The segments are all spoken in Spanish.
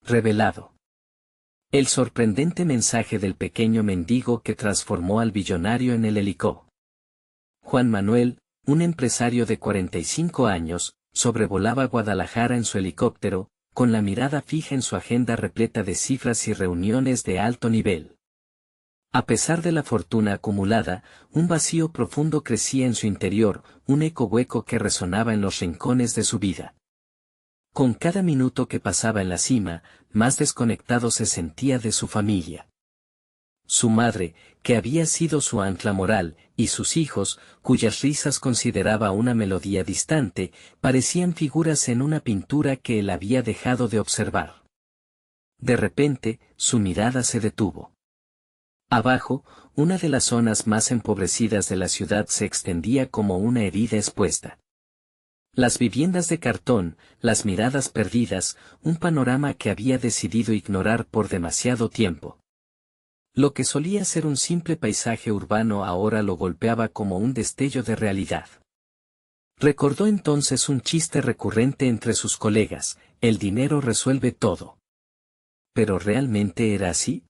revelado. El sorprendente mensaje del pequeño mendigo que transformó al billonario en el helicóptero. Juan Manuel, un empresario de 45 años, sobrevolaba Guadalajara en su helicóptero, con la mirada fija en su agenda repleta de cifras y reuniones de alto nivel. A pesar de la fortuna acumulada, un vacío profundo crecía en su interior, un eco hueco que resonaba en los rincones de su vida. Con cada minuto que pasaba en la cima, más desconectado se sentía de su familia. Su madre, que había sido su ancla moral, y sus hijos, cuyas risas consideraba una melodía distante, parecían figuras en una pintura que él había dejado de observar. De repente, su mirada se detuvo. Abajo, una de las zonas más empobrecidas de la ciudad se extendía como una herida expuesta. Las viviendas de cartón, las miradas perdidas, un panorama que había decidido ignorar por demasiado tiempo. Lo que solía ser un simple paisaje urbano ahora lo golpeaba como un destello de realidad. Recordó entonces un chiste recurrente entre sus colegas: el dinero resuelve todo. ¿Pero realmente era así?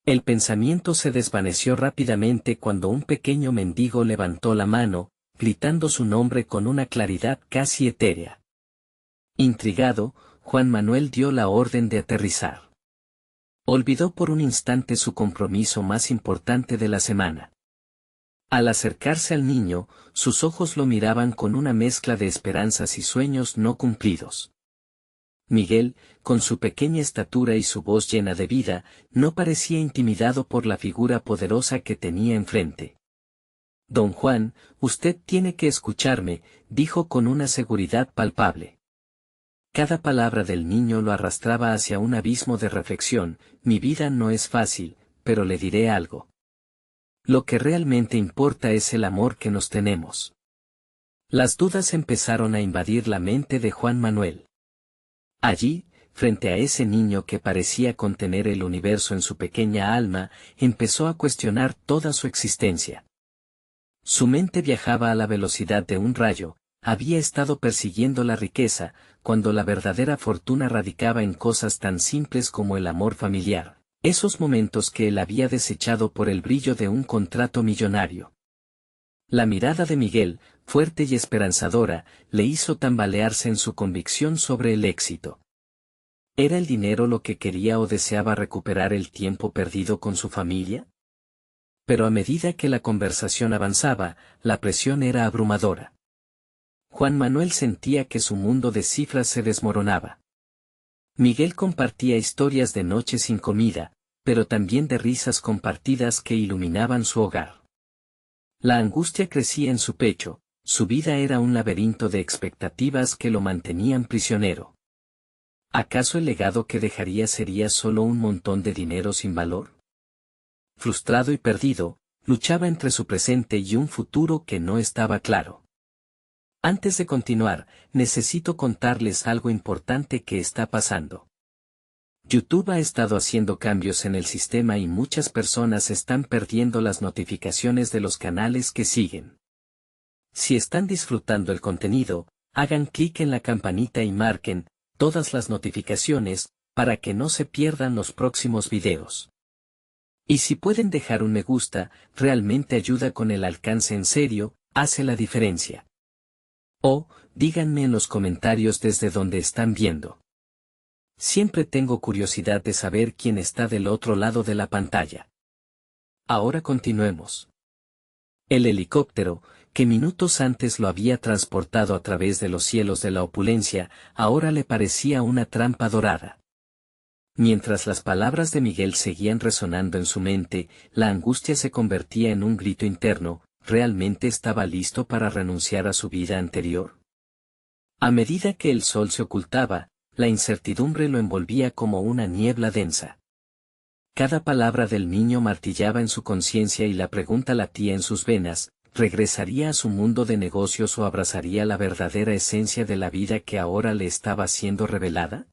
El pensamiento se desvaneció rápidamente cuando un pequeño mendigo levantó la mano, gritando su nombre con una claridad casi etérea. Intrigado, Juan Manuel dio la orden de aterrizar. Olvidó por un instante su compromiso más importante de la semana. Al acercarse al niño, sus ojos lo miraban con una mezcla de esperanzas y sueños no cumplidos. Miguel, con su pequeña estatura y su voz llena de vida, no parecía intimidado por la figura poderosa que tenía enfrente. «Don Juan, usted tiene que escucharme», dijo con una seguridad palpable. Cada palabra del niño lo arrastraba hacia un abismo de reflexión. «Mi vida no es fácil, pero le diré algo. Lo que realmente importa es el amor que nos tenemos». Las dudas empezaron a invadir la mente de Juan Manuel. Allí, frente a ese niño que parecía contener el universo en su pequeña alma, empezó a cuestionar toda su existencia. Su mente viajaba a la velocidad de un rayo. Había estado persiguiendo la riqueza, cuando la verdadera fortuna radicaba en cosas tan simples como el amor familiar, esos momentos que él había desechado por el brillo de un contrato millonario. La mirada de Miguel, fuerte y esperanzadora, le hizo tambalearse en su convicción sobre el éxito. ¿Era el dinero lo que quería o deseaba recuperar el tiempo perdido con su familia? Pero a medida que la conversación avanzaba, la presión era abrumadora. Juan Manuel sentía que su mundo de cifras se desmoronaba. Miguel compartía historias de noches sin comida, pero también de risas compartidas que iluminaban su hogar. La angustia crecía en su pecho, su vida era un laberinto de expectativas que lo mantenían prisionero. ¿Acaso el legado que dejaría sería solo un montón de dinero sin valor? Frustrado y perdido, luchaba entre su presente y un futuro que no estaba claro. Antes de continuar, necesito contarles algo importante que está pasando. YouTube ha estado haciendo cambios en el sistema y muchas personas están perdiendo las notificaciones de los canales que siguen. Si están disfrutando el contenido, hagan clic en la campanita y marquen todas las notificaciones, para que no se pierdan los próximos videos. Y si pueden dejar un me gusta, realmente ayuda con el alcance en serio, hace la diferencia. O, díganme en los comentarios desde donde están viendo. Siempre tengo curiosidad de saber quién está del otro lado de la pantalla. Ahora continuemos. El helicóptero, que minutos antes lo había transportado a través de los cielos de la opulencia, ahora le parecía una trampa dorada. Mientras las palabras de Miguel seguían resonando en su mente, la angustia se convertía en un grito interno. ¿Realmente estaba listo para renunciar a su vida anterior? A medida que el sol se ocultaba, la incertidumbre lo envolvía como una niebla densa. Cada palabra del niño martillaba en su conciencia y la pregunta latía en sus venas: ¿regresaría a su mundo de negocios o abrazaría la verdadera esencia de la vida que ahora le estaba siendo revelada?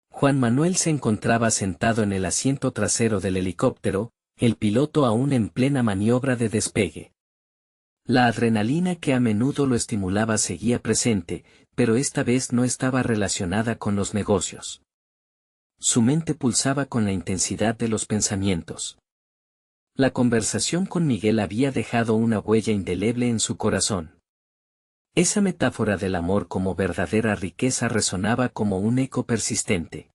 Juan Manuel se encontraba sentado en el asiento trasero del helicóptero, el piloto aún en plena maniobra de despegue. La adrenalina que a menudo lo estimulaba seguía presente, pero esta vez no estaba relacionada con los negocios. Su mente pulsaba con la intensidad de los pensamientos. La conversación con Miguel había dejado una huella indeleble en su corazón. Esa metáfora del amor como verdadera riqueza resonaba como un eco persistente.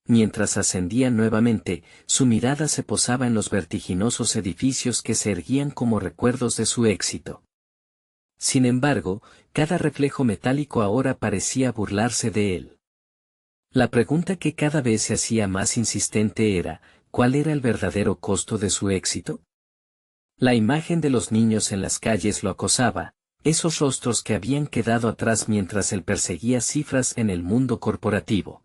Mientras ascendía nuevamente, su mirada se posaba en los vertiginosos edificios que se erguían como recuerdos de su éxito. Sin embargo, cada reflejo metálico ahora parecía burlarse de él. La pregunta que cada vez se hacía más insistente era, ¿cuál era el verdadero costo de su éxito? La imagen de los niños en las calles lo acosaba, esos rostros que habían quedado atrás mientras él perseguía cifras en el mundo corporativo.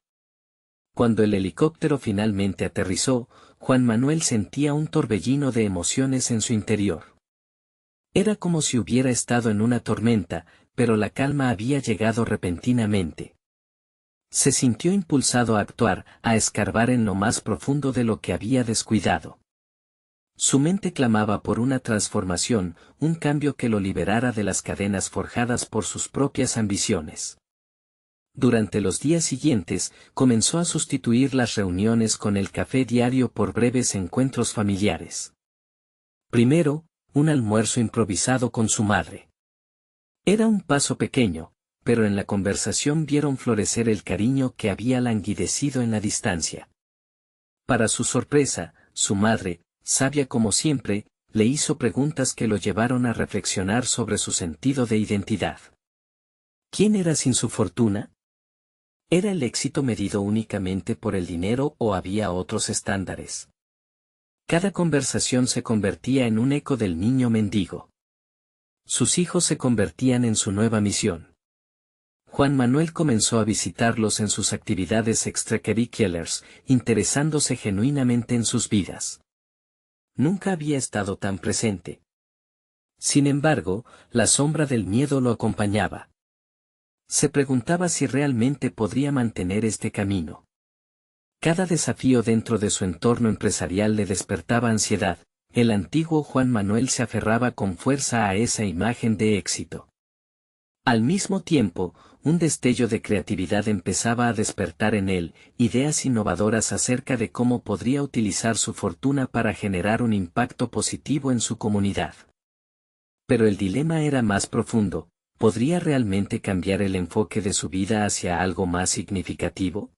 Cuando el helicóptero finalmente aterrizó, Juan Manuel sentía un torbellino de emociones en su interior. Era como si hubiera estado en una tormenta, pero la calma había llegado repentinamente. Se sintió impulsado a actuar, a escarbar en lo más profundo de lo que había descuidado. Su mente clamaba por una transformación, un cambio que lo liberara de las cadenas forjadas por sus propias ambiciones. Durante los días siguientes, comenzó a sustituir las reuniones con el café diario por breves encuentros familiares. Primero, un almuerzo improvisado con su madre. Era un paso pequeño, pero en la conversación vieron florecer el cariño que había languidecido en la distancia. Para su sorpresa, su madre, sabia como siempre, le hizo preguntas que lo llevaron a reflexionar sobre su sentido de identidad. ¿Quién era sin su fortuna? ¿Era el éxito medido únicamente por el dinero o había otros estándares? Cada conversación se convertía en un eco del niño mendigo. Sus hijos se convertían en su nueva misión. Juan Manuel comenzó a visitarlos en sus actividades extracurriculares, interesándose genuinamente en sus vidas. Nunca había estado tan presente. Sin embargo, la sombra del miedo lo acompañaba. Se preguntaba si realmente podría mantener este camino. Cada desafío dentro de su entorno empresarial le despertaba ansiedad. El antiguo Juan Manuel se aferraba con fuerza a esa imagen de éxito. Al mismo tiempo, un destello de creatividad empezaba a despertar en él, ideas innovadoras acerca de cómo podría utilizar su fortuna para generar un impacto positivo en su comunidad. Pero el dilema era más profundo. ¿Podría realmente cambiar el enfoque de su vida hacia algo más significativo?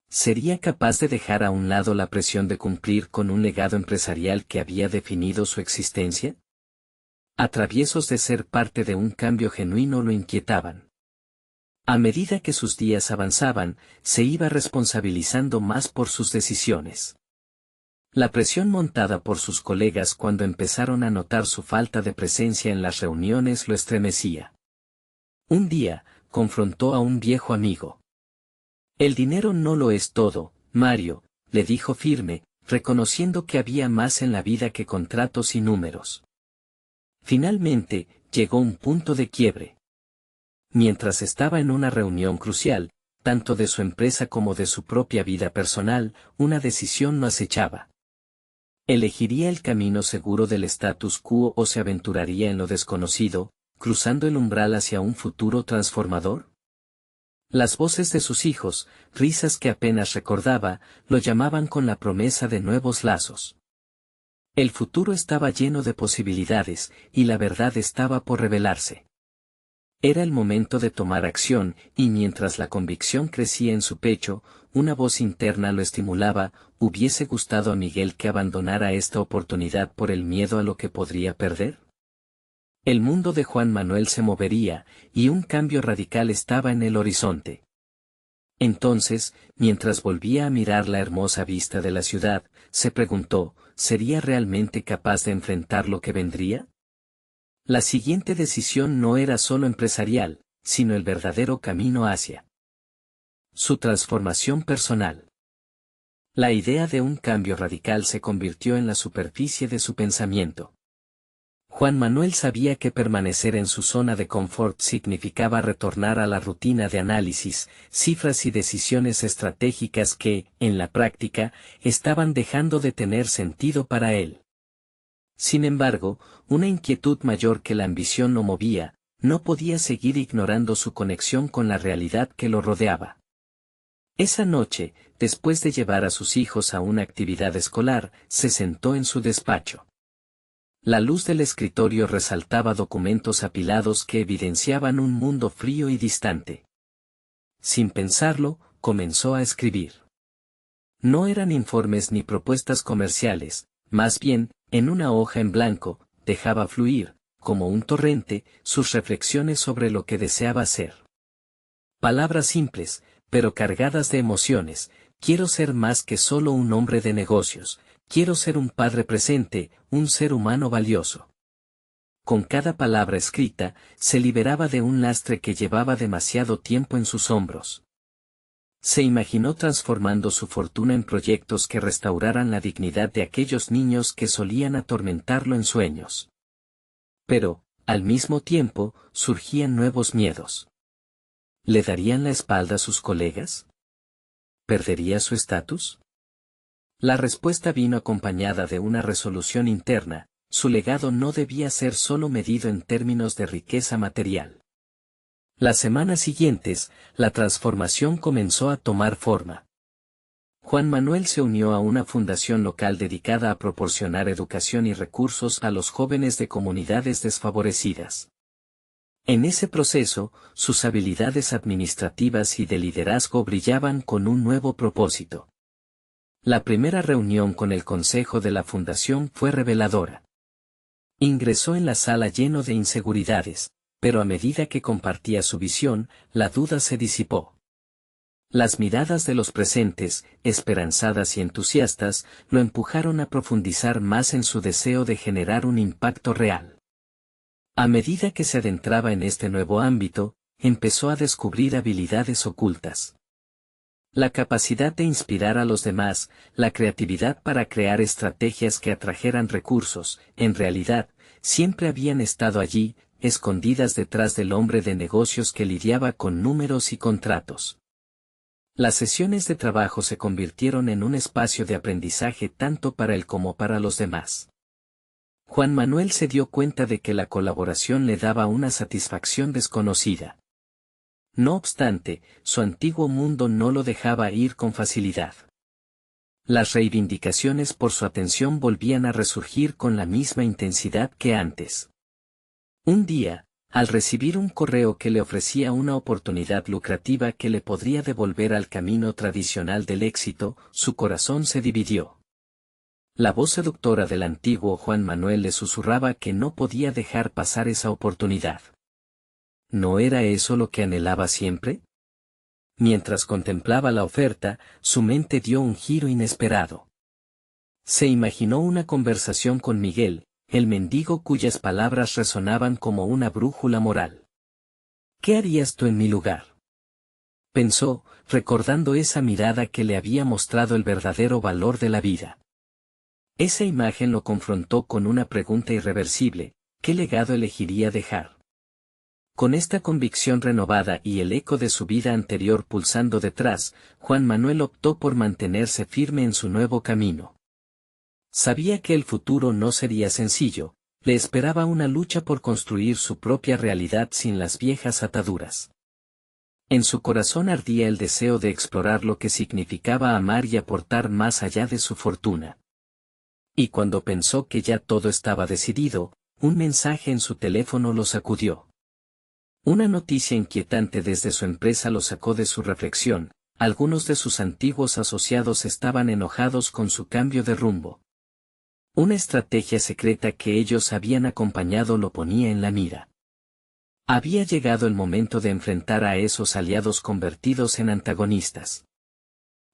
¿Sería capaz de dejar a un lado la presión de cumplir con un legado empresarial que había definido su existencia? Atraviesos de ser parte de un cambio genuino lo inquietaban. A medida que sus días avanzaban, se iba responsabilizando más por sus decisiones. La presión montada por sus colegas cuando empezaron a notar su falta de presencia en las reuniones lo estremecía. Un día, confrontó a un viejo amigo. El dinero no lo es todo, Mario, le dijo firme, reconociendo que había más en la vida que contratos y números. Finalmente, llegó un punto de quiebre. Mientras estaba en una reunión crucial, tanto de su empresa como de su propia vida personal, una decisión lo acechaba. ¿Elegiría el camino seguro del status quo o se aventuraría en lo desconocido, cruzando el umbral hacia un futuro transformador? Las voces de sus hijos, risas que apenas recordaba, lo llamaban con la promesa de nuevos lazos. El futuro estaba lleno de posibilidades, y la verdad estaba por revelarse. Era el momento de tomar acción, y mientras la convicción crecía en su pecho, una voz interna lo estimulaba. ¿Hubiese gustado a Miguel que abandonara esta oportunidad por el miedo a lo que podría perder? El mundo de Juan Manuel se movería, y un cambio radical estaba en el horizonte. Entonces, mientras volvía a mirar la hermosa vista de la ciudad, se preguntó, ¿sería realmente capaz de enfrentar lo que vendría? La siguiente decisión no era solo empresarial, sino el verdadero camino hacia su transformación personal. La idea de un cambio radical se convirtió en la superficie de su pensamiento. Juan Manuel sabía que permanecer en su zona de confort significaba retornar a la rutina de análisis, cifras y decisiones estratégicas que, en la práctica, estaban dejando de tener sentido para él. Sin embargo, una inquietud mayor que la ambición lo movía. No podía seguir ignorando su conexión con la realidad que lo rodeaba. Esa noche, después de llevar a sus hijos a una actividad escolar, se sentó en su despacho. La luz del escritorio resaltaba documentos apilados que evidenciaban un mundo frío y distante. Sin pensarlo, comenzó a escribir. No eran informes ni propuestas comerciales, más bien, en una hoja en blanco, dejaba fluir, como un torrente, sus reflexiones sobre lo que deseaba hacer. Palabras simples, pero cargadas de emociones: quiero ser más que solo un hombre de negocios, quiero ser un padre presente, un ser humano valioso. Con cada palabra escrita, se liberaba de un lastre que llevaba demasiado tiempo en sus hombros. Se imaginó transformando su fortuna en proyectos que restauraran la dignidad de aquellos niños que solían atormentarlo en sueños. Pero, al mismo tiempo, surgían nuevos miedos. ¿Le darían la espalda a sus colegas? ¿Perdería su estatus? La respuesta vino acompañada de una resolución interna: su legado no debía ser solo medido en términos de riqueza material. Las semanas siguientes, la transformación comenzó a tomar forma. Juan Manuel se unió a una fundación local dedicada a proporcionar educación y recursos a los jóvenes de comunidades desfavorecidas. En ese proceso, sus habilidades administrativas y de liderazgo brillaban con un nuevo propósito. La primera reunión con el consejo de la fundación fue reveladora. Ingresó en la sala lleno de inseguridades, pero a medida que compartía su visión, la duda se disipó. Las miradas de los presentes, esperanzadas y entusiastas, lo empujaron a profundizar más en su deseo de generar un impacto real. A medida que se adentraba en este nuevo ámbito, empezó a descubrir habilidades ocultas. La capacidad de inspirar a los demás, la creatividad para crear estrategias que atrajeran recursos, en realidad, siempre habían estado allí, escondidas detrás del hombre de negocios que lidiaba con números y contratos. Las sesiones de trabajo se convirtieron en un espacio de aprendizaje tanto para él como para los demás. Juan Manuel se dio cuenta de que la colaboración le daba una satisfacción desconocida. No obstante, su antiguo mundo no lo dejaba ir con facilidad. Las reivindicaciones por su atención volvían a resurgir con la misma intensidad que antes. Un día, al recibir un correo que le ofrecía una oportunidad lucrativa que le podría devolver al camino tradicional del éxito, su corazón se dividió. La voz seductora del antiguo Juan Manuel le susurraba que no podía dejar pasar esa oportunidad. ¿No era eso lo que anhelaba siempre? Mientras contemplaba la oferta, su mente dio un giro inesperado. Se imaginó una conversación con Miguel, el mendigo cuyas palabras resonaban como una brújula moral. ¿Qué harías tú en mi lugar?, pensó, recordando esa mirada que le había mostrado el verdadero valor de la vida. Esa imagen lo confrontó con una pregunta irreversible: ¿qué legado elegiría dejar? Con esta convicción renovada y el eco de su vida anterior pulsando detrás, Juan Manuel optó por mantenerse firme en su nuevo camino. Sabía que el futuro no sería sencillo, le esperaba una lucha por construir su propia realidad sin las viejas ataduras. En su corazón ardía el deseo de explorar lo que significaba amar y aportar más allá de su fortuna. Y cuando pensó que ya todo estaba decidido, un mensaje en su teléfono lo sacudió. Una noticia inquietante desde su empresa lo sacó de su reflexión: algunos de sus antiguos asociados estaban enojados con su cambio de rumbo. Una estrategia secreta que ellos habían acompañado lo ponía en la mira. Había llegado el momento de enfrentar a esos aliados convertidos en antagonistas.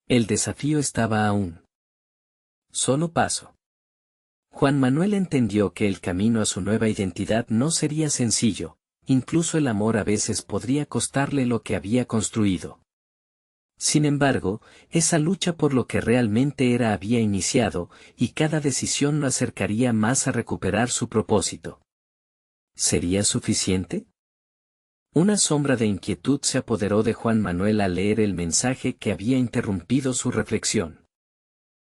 El desafío estaba aún solo paso. Juan Manuel entendió que el camino a su nueva identidad no sería sencillo. Incluso el amor a veces podría costarle lo que había construido. Sin embargo, esa lucha por lo que realmente era había iniciado, y cada decisión lo acercaría más a recuperar su propósito. ¿Sería suficiente? Una sombra de inquietud se apoderó de Juan Manuel al leer el mensaje que había interrumpido su reflexión.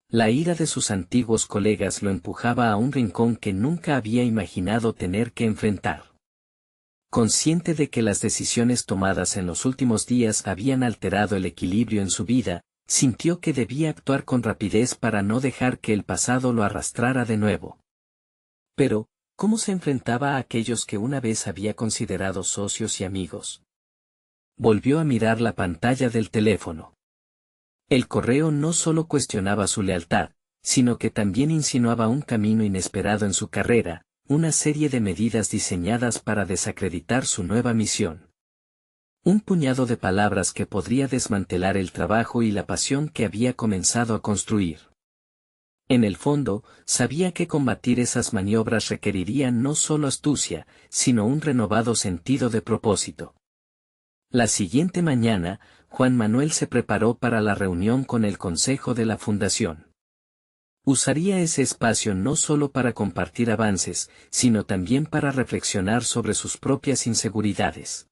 La ira de sus antiguos colegas lo empujaba a un rincón que nunca había imaginado tener que enfrentar. Consciente de que las decisiones tomadas en los últimos días habían alterado el equilibrio en su vida, sintió que debía actuar con rapidez para no dejar que el pasado lo arrastrara de nuevo. Pero, ¿cómo se enfrentaba a aquellos que una vez había considerado socios y amigos? Volvió a mirar la pantalla del teléfono. El correo no solo cuestionaba su lealtad, sino que también insinuaba un camino inesperado en su carrera, una serie de medidas diseñadas para desacreditar su nueva misión. Un puñado de palabras que podría desmantelar el trabajo y la pasión que había comenzado a construir. En el fondo, sabía que combatir esas maniobras requeriría no solo astucia, sino un renovado sentido de propósito. La siguiente mañana, Juan Manuel se preparó para la reunión con el Consejo de la Fundación. Usaría ese espacio no solo para compartir avances, sino también para reflexionar sobre sus propias inseguridades.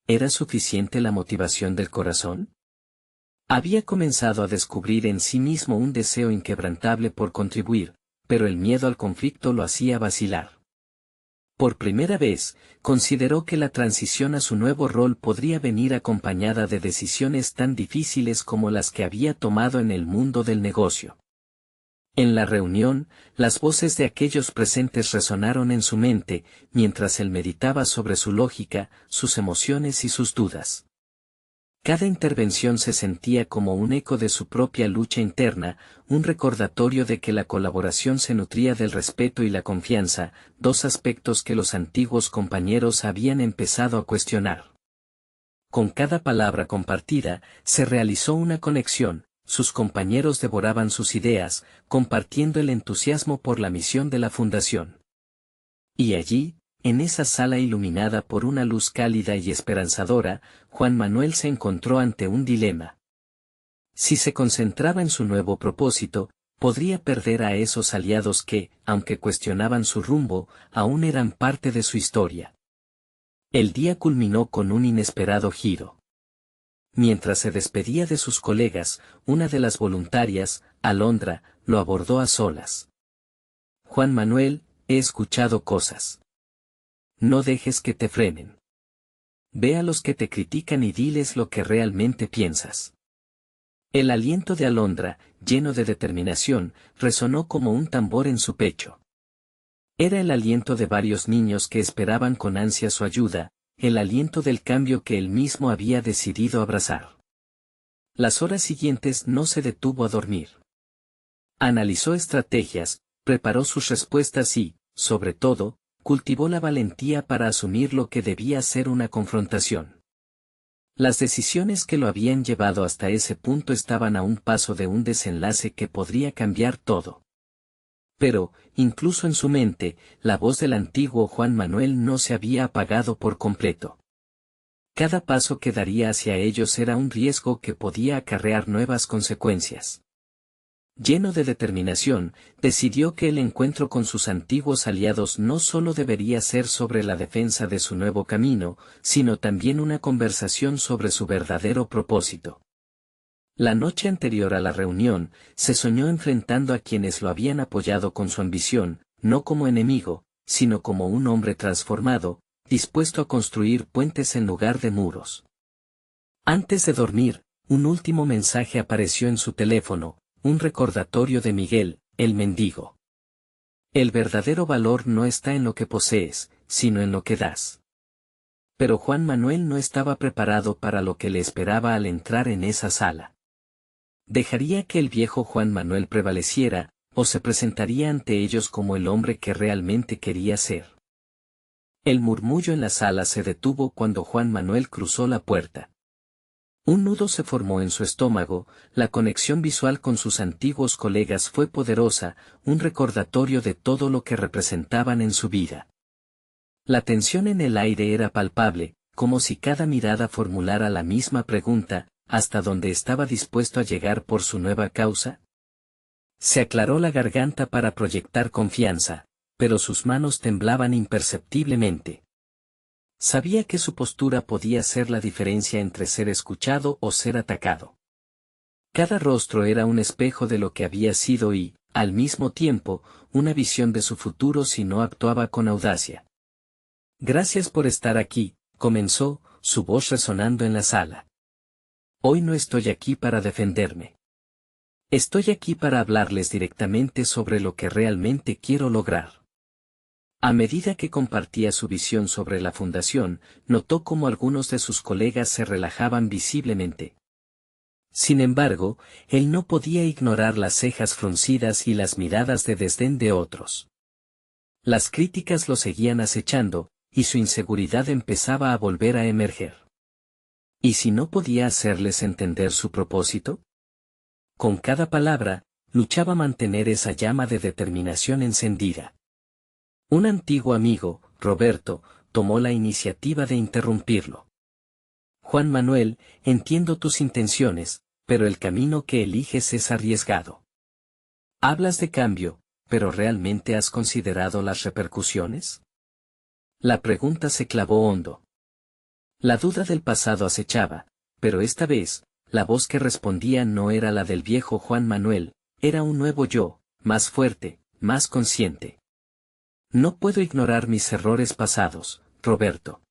¿Era suficiente la motivación del corazón? Había comenzado a descubrir en sí mismo un deseo inquebrantable por contribuir, pero el miedo al conflicto lo hacía vacilar. Por primera vez, consideró que la transición a su nuevo rol podría venir acompañada de decisiones tan difíciles como las que había tomado en el mundo del negocio. En la reunión, las voces de aquellos presentes resonaron en su mente, mientras él meditaba sobre su lógica, sus emociones y sus dudas. Cada intervención se sentía como un eco de su propia lucha interna, un recordatorio de que la colaboración se nutría del respeto y la confianza, dos aspectos que los antiguos compañeros habían empezado a cuestionar. Con cada palabra compartida, se realizó una conexión. Sus compañeros devoraban sus ideas, compartiendo el entusiasmo por la misión de la fundación. Y allí, en esa sala iluminada por una luz cálida y esperanzadora, Juan Manuel se encontró ante un dilema. Si se concentraba en su nuevo propósito, podría perder a esos aliados que, aunque cuestionaban su rumbo, aún eran parte de su historia. El día culminó con un inesperado giro. Mientras se despedía de sus colegas, una de las voluntarias, Alondra, lo abordó a solas. Juan Manuel, he escuchado cosas. No dejes que te frenen. Ve a los que te critican y diles lo que realmente piensas. El aliento de Alondra, lleno de determinación, resonó como un tambor en su pecho. Era el aliento de varios niños que esperaban con ansia su ayuda, el aliento del cambio que él mismo había decidido abrazar. Las horas siguientes no se detuvo a dormir. Analizó estrategias, preparó sus respuestas y, sobre todo, cultivó la valentía para asumir lo que debía ser una confrontación. Las decisiones que lo habían llevado hasta ese punto estaban a un paso de un desenlace que podría cambiar todo. Pero, incluso en su mente, la voz del antiguo Juan Manuel no se había apagado por completo. Cada paso que daría hacia ellos era un riesgo que podía acarrear nuevas consecuencias. Lleno de determinación, decidió que el encuentro con sus antiguos aliados no solo debería ser sobre la defensa de su nuevo camino, sino también una conversación sobre su verdadero propósito. La noche anterior a la reunión, se soñó enfrentando a quienes lo habían apoyado con su ambición, no como enemigo, sino como un hombre transformado, dispuesto a construir puentes en lugar de muros. Antes de dormir, un último mensaje apareció en su teléfono, un recordatorio de Miguel, el mendigo. El verdadero valor no está en lo que posees, sino en lo que das. Pero Juan Manuel no estaba preparado para lo que le esperaba al entrar en esa sala. ¿Dejaría que el viejo Juan Manuel prevaleciera, o se presentaría ante ellos como el hombre que realmente quería ser? El murmullo en la sala se detuvo cuando Juan Manuel cruzó la puerta. Un nudo se formó en su estómago, la conexión visual con sus antiguos colegas fue poderosa, un recordatorio de todo lo que representaban en su vida. La tensión en el aire era palpable, como si cada mirada formulara la misma pregunta, ¿hasta dónde estaba dispuesto a llegar por su nueva causa? Se aclaró la garganta para proyectar confianza, pero sus manos temblaban imperceptiblemente. Sabía que su postura podía ser la diferencia entre ser escuchado o ser atacado. Cada rostro era un espejo de lo que había sido y, al mismo tiempo, una visión de su futuro si no actuaba con audacia. Gracias por estar aquí, comenzó, su voz resonando en la sala. Hoy no estoy aquí para defenderme. Estoy aquí para hablarles directamente sobre lo que realmente quiero lograr. A medida que compartía su visión sobre la fundación, notó cómo algunos de sus colegas se relajaban visiblemente. Sin embargo, él no podía ignorar las cejas fruncidas y las miradas de desdén de otros. Las críticas lo seguían acechando, y su inseguridad empezaba a volver a emerger. ¿Y si no podía hacerles entender su propósito? Con cada palabra, luchaba a mantener esa llama de determinación encendida. Un antiguo amigo, Roberto, tomó la iniciativa de interrumpirlo. Juan Manuel, entiendo tus intenciones, pero el camino que eliges es arriesgado. Hablas de cambio, pero ¿realmente has considerado las repercusiones? La pregunta se clavó hondo. La duda del pasado acechaba, pero esta vez, la voz que respondía no era la del viejo Juan Manuel, era un nuevo yo, más fuerte, más consciente. No puedo ignorar mis errores pasados, Roberto.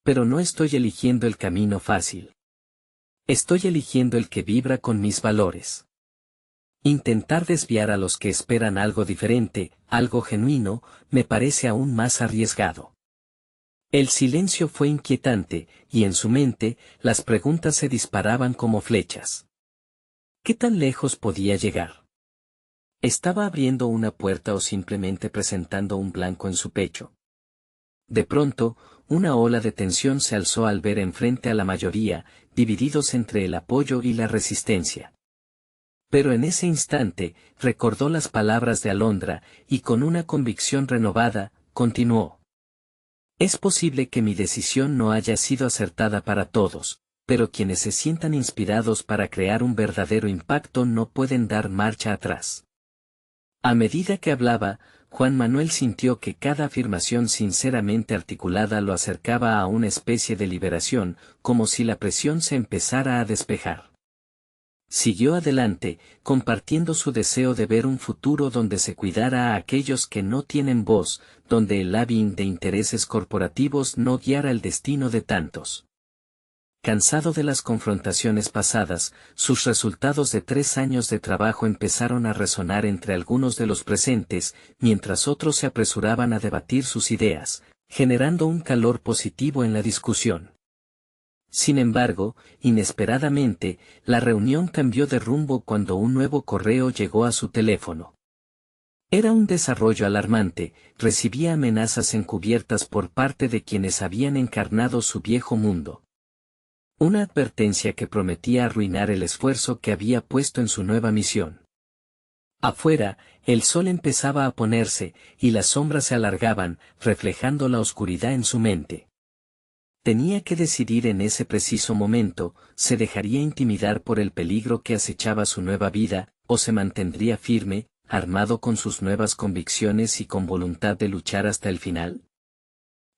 Pero no estoy eligiendo el camino fácil. Estoy eligiendo el que vibra con mis valores. Intentar desviar a los que esperan algo diferente, algo genuino, me parece aún más arriesgado. El silencio fue inquietante, y en su mente, las preguntas se disparaban como flechas. ¿Qué tan lejos podía llegar? ¿Estaba abriendo una puerta o simplemente presentando un blanco en su pecho? De pronto, una ola de tensión se alzó al ver enfrente a la mayoría, divididos entre el apoyo y la resistencia. Pero en ese instante, recordó las palabras de Alondra, y con una convicción renovada, continuó. Es posible que mi decisión no haya sido acertada para todos, pero quienes se sientan inspirados para crear un verdadero impacto no pueden dar marcha atrás. A medida que hablaba, Juan Manuel sintió que cada afirmación sinceramente articulada lo acercaba a una especie de liberación, como si la presión se empezara a despejar. Siguió adelante, compartiendo su deseo de ver un futuro donde se cuidara a aquellos que no tienen voz, donde el lobbying de intereses corporativos no guiara el destino de tantos. Cansado de las confrontaciones pasadas, sus resultados de 3 años de trabajo empezaron a resonar entre algunos de los presentes, mientras otros se apresuraban a debatir sus ideas, generando un calor positivo en la discusión. Sin embargo, inesperadamente, la reunión cambió de rumbo cuando un nuevo correo llegó a su teléfono. Era un desarrollo alarmante, recibía amenazas encubiertas por parte de quienes habían encarnado su viejo mundo. Una advertencia que prometía arruinar el esfuerzo que había puesto en su nueva misión. Afuera, el sol empezaba a ponerse, y las sombras se alargaban, reflejando la oscuridad en su mente. Tenía que decidir en ese preciso momento, ¿se dejaría intimidar por el peligro que acechaba su nueva vida, o se mantendría firme, armado con sus nuevas convicciones y con voluntad de luchar hasta el final?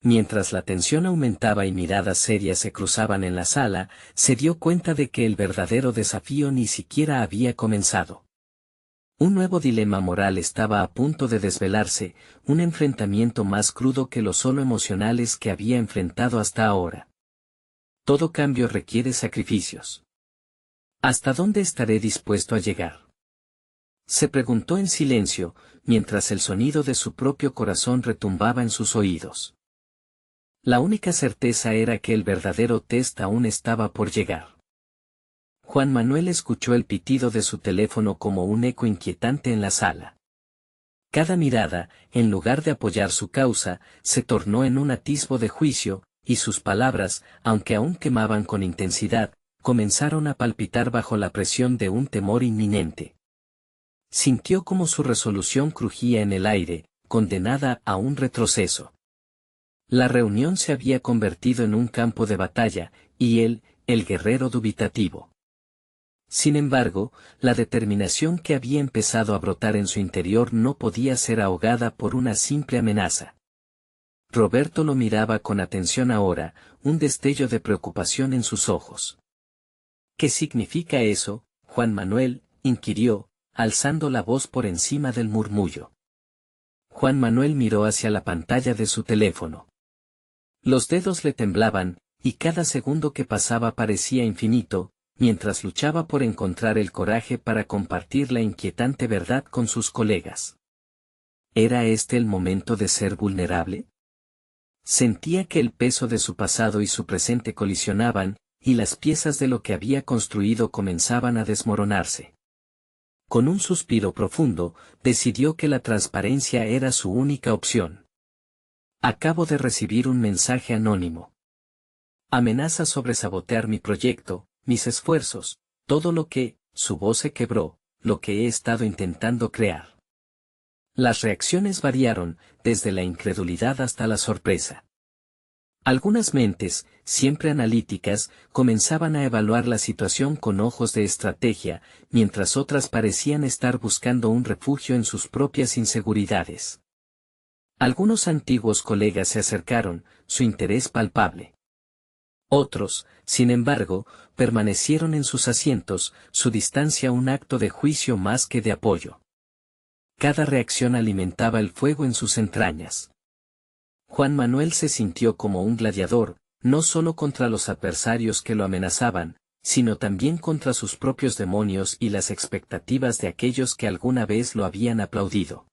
Mientras la tensión aumentaba y miradas serias se cruzaban en la sala, se dio cuenta de que el verdadero desafío ni siquiera había comenzado. Un nuevo dilema moral estaba a punto de desvelarse, un enfrentamiento más crudo que los solo emocionales que había enfrentado hasta ahora. Todo cambio requiere sacrificios. ¿Hasta dónde estaré dispuesto a llegar? Se preguntó en silencio, mientras el sonido de su propio corazón retumbaba en sus oídos. La única certeza era que el verdadero test aún estaba por llegar. Juan Manuel escuchó el pitido de su teléfono como un eco inquietante en la sala. Cada mirada, en lugar de apoyar su causa, se tornó en un atisbo de juicio, y sus palabras, aunque aún quemaban con intensidad, comenzaron a palpitar bajo la presión de un temor inminente. Sintió como su resolución crujía en el aire, condenada a un retroceso. La reunión se había convertido en un campo de batalla, y él, el guerrero dubitativo. Sin embargo, la determinación que había empezado a brotar en su interior no podía ser ahogada por una simple amenaza. Roberto lo miraba con atención ahora, un destello de preocupación en sus ojos. ¿Qué significa eso, Juan Manuel?, inquirió, alzando la voz por encima del murmullo. Juan Manuel miró hacia la pantalla de su teléfono. Los dedos le temblaban, y cada segundo que pasaba parecía infinito, mientras luchaba por encontrar el coraje para compartir la inquietante verdad con sus colegas. ¿Era este el momento de ser vulnerable? Sentía que el peso de su pasado y su presente colisionaban, y las piezas de lo que había construido comenzaban a desmoronarse. Con un suspiro profundo, decidió que la transparencia era su única opción. Acabo de recibir un mensaje anónimo. Amenaza sobre sabotear mi proyecto, mis esfuerzos, todo lo que, su voz se quebró, lo que he estado intentando crear. Las reacciones variaron, desde la incredulidad hasta la sorpresa. Algunas mentes, siempre analíticas, comenzaban a evaluar la situación con ojos de estrategia, mientras otras parecían estar buscando un refugio en sus propias inseguridades. Algunos antiguos colegas se acercaron, su interés palpable. Otros, sin embargo, permanecieron en sus asientos, su distancia un acto de juicio más que de apoyo. Cada reacción alimentaba el fuego en sus entrañas. Juan Manuel se sintió como un gladiador, no solo contra los adversarios que lo amenazaban, sino también contra sus propios demonios y las expectativas de aquellos que alguna vez lo habían aplaudido.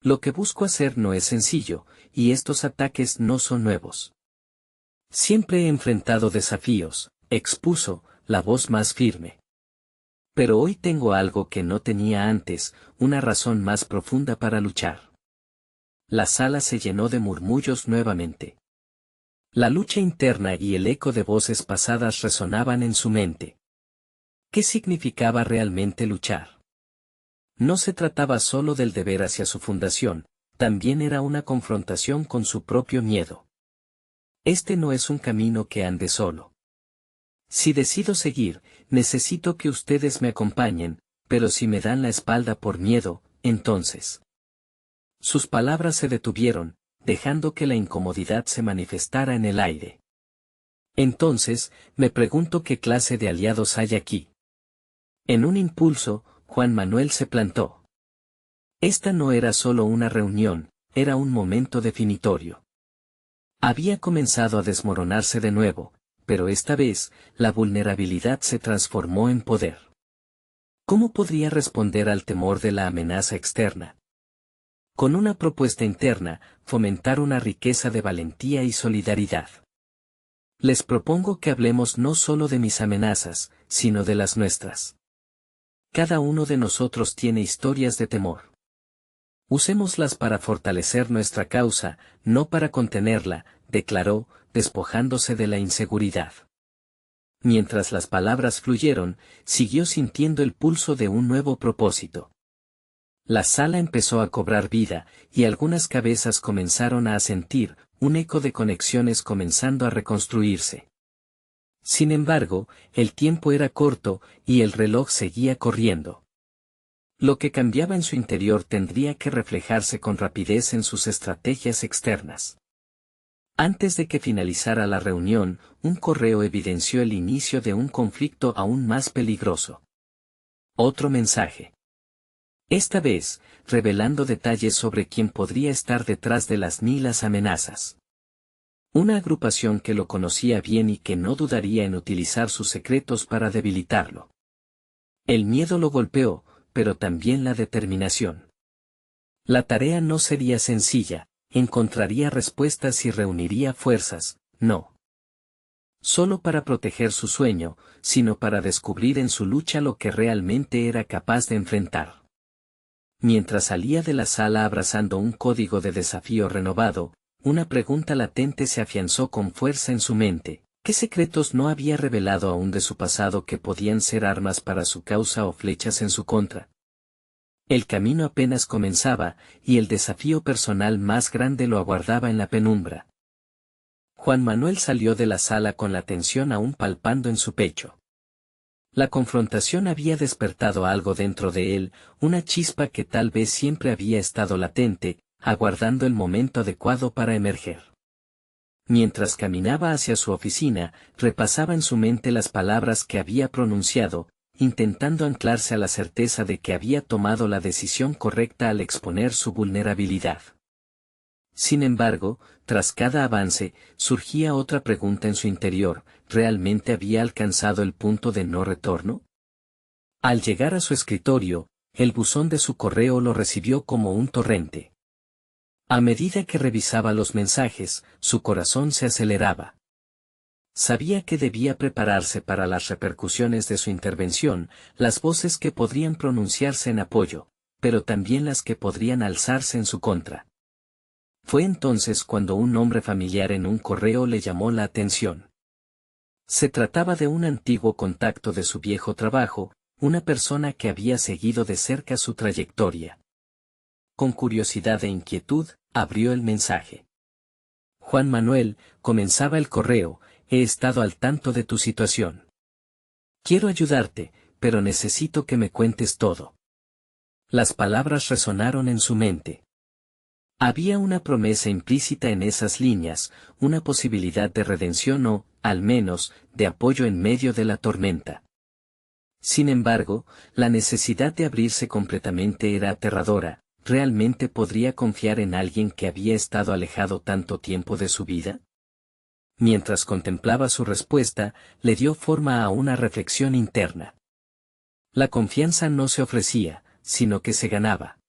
Lo que busco hacer no es sencillo, y estos ataques no son nuevos. Siempre he enfrentado desafíos, expuso, la voz más firme. Pero hoy tengo algo que no tenía antes, una razón más profunda para luchar. La sala se llenó de murmullos nuevamente. La lucha interna y el eco de voces pasadas resonaban en su mente. ¿Qué significaba realmente luchar? No se trataba solo del deber hacia su fundación, también era una confrontación con su propio miedo. Este no es un camino que ande solo. Si decido seguir, necesito que ustedes me acompañen, pero si me dan la espalda por miedo, entonces. Sus palabras se detuvieron, dejando que la incomodidad se manifestara en el aire. Entonces, me pregunto qué clase de aliados hay aquí. En un impulso, Juan Manuel se plantó. Esta no era solo una reunión, era un momento definitorio. Había comenzado a desmoronarse de nuevo, pero esta vez, la vulnerabilidad se transformó en poder. ¿Cómo podría responder al temor de la amenaza externa? Con una propuesta interna, fomentar una riqueza de valentía y solidaridad. Les propongo que hablemos no solo de mis amenazas, sino de las nuestras. Cada uno de nosotros tiene historias de temor. Usémoslas para fortalecer nuestra causa, no para contenerla, declaró, despojándose de la inseguridad. Mientras las palabras fluyeron, siguió sintiendo el pulso de un nuevo propósito. La sala empezó a cobrar vida, y algunas cabezas comenzaron a asentir, un eco de conexiones comenzando a reconstruirse. Sin embargo, el tiempo era corto, y el reloj seguía corriendo. Lo que cambiaba en su interior tendría que reflejarse con rapidez en sus estrategias externas. Antes de que finalizara la reunión, un correo evidenció el inicio de un conflicto aún más peligroso. Otro mensaje. Esta vez, revelando detalles sobre quién podría estar detrás de las amenazas. Una agrupación que lo conocía bien y que no dudaría en utilizar sus secretos para debilitarlo. El miedo lo golpeó, pero también la determinación. La tarea no sería sencilla, encontraría respuestas y reuniría fuerzas, no solo para proteger su sueño, sino para descubrir en su lucha lo que realmente era capaz de enfrentar. Mientras salía de la sala abrazando un código de desafío renovado, una pregunta latente se afianzó con fuerza en su mente. ¿Qué secretos no había revelado aún de su pasado que podían ser armas para su causa o flechas en su contra? El camino apenas comenzaba, y el desafío personal más grande lo aguardaba en la penumbra. Juan Manuel salió de la sala con la tensión aún palpando en su pecho. La confrontación había despertado algo dentro de él, una chispa que tal vez siempre había estado latente, aguardando el momento adecuado para emerger. Mientras caminaba hacia su oficina, repasaba en su mente las palabras que había pronunciado, intentando anclarse a la certeza de que había tomado la decisión correcta al exponer su vulnerabilidad. Sin embargo, tras cada avance, surgía otra pregunta en su interior: ¿realmente había alcanzado el punto de no retorno? Al llegar a su escritorio, el buzón de su correo lo recibió como un torrente. A medida que revisaba los mensajes, su corazón se aceleraba. Sabía que debía prepararse para las repercusiones de su intervención, las voces que podrían pronunciarse en apoyo, pero también las que podrían alzarse en su contra. Fue entonces cuando un nombre familiar en un correo le llamó la atención. Se trataba de un antiguo contacto de su viejo trabajo, una persona que había seguido de cerca su trayectoria. Con curiosidad e inquietud, abrió el mensaje. Juan Manuel, comenzaba el correo, he estado al tanto de tu situación. Quiero ayudarte, pero necesito que me cuentes todo. Las palabras resonaron en su mente. Había una promesa implícita en esas líneas, una posibilidad de redención o, al menos, de apoyo en medio de la tormenta. Sin embargo, la necesidad de abrirse completamente era aterradora. ¿Realmente podría confiar en alguien que había estado alejado tanto tiempo de su vida? Mientras contemplaba su respuesta, le dio forma a una reflexión interna. La confianza no se ofrecía, sino que se ganaba.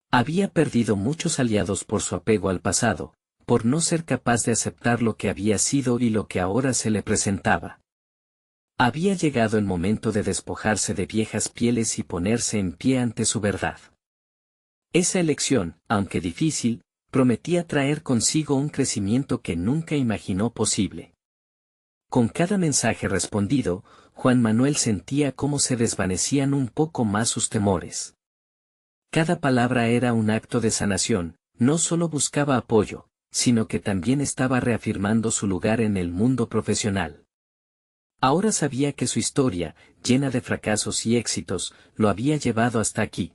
Había perdido muchos aliados por su apego al pasado, por no ser capaz de aceptar lo que había sido y lo que ahora se le presentaba. Había llegado el momento de despojarse de viejas pieles y ponerse en pie ante su verdad. Esa elección, aunque difícil, prometía traer consigo un crecimiento que nunca imaginó posible. Con cada mensaje respondido, Juan Manuel sentía cómo se desvanecían un poco más sus temores. Cada palabra era un acto de sanación, no solo buscaba apoyo, sino que también estaba reafirmando su lugar en el mundo profesional. Ahora sabía que su historia, llena de fracasos y éxitos, lo había llevado hasta aquí.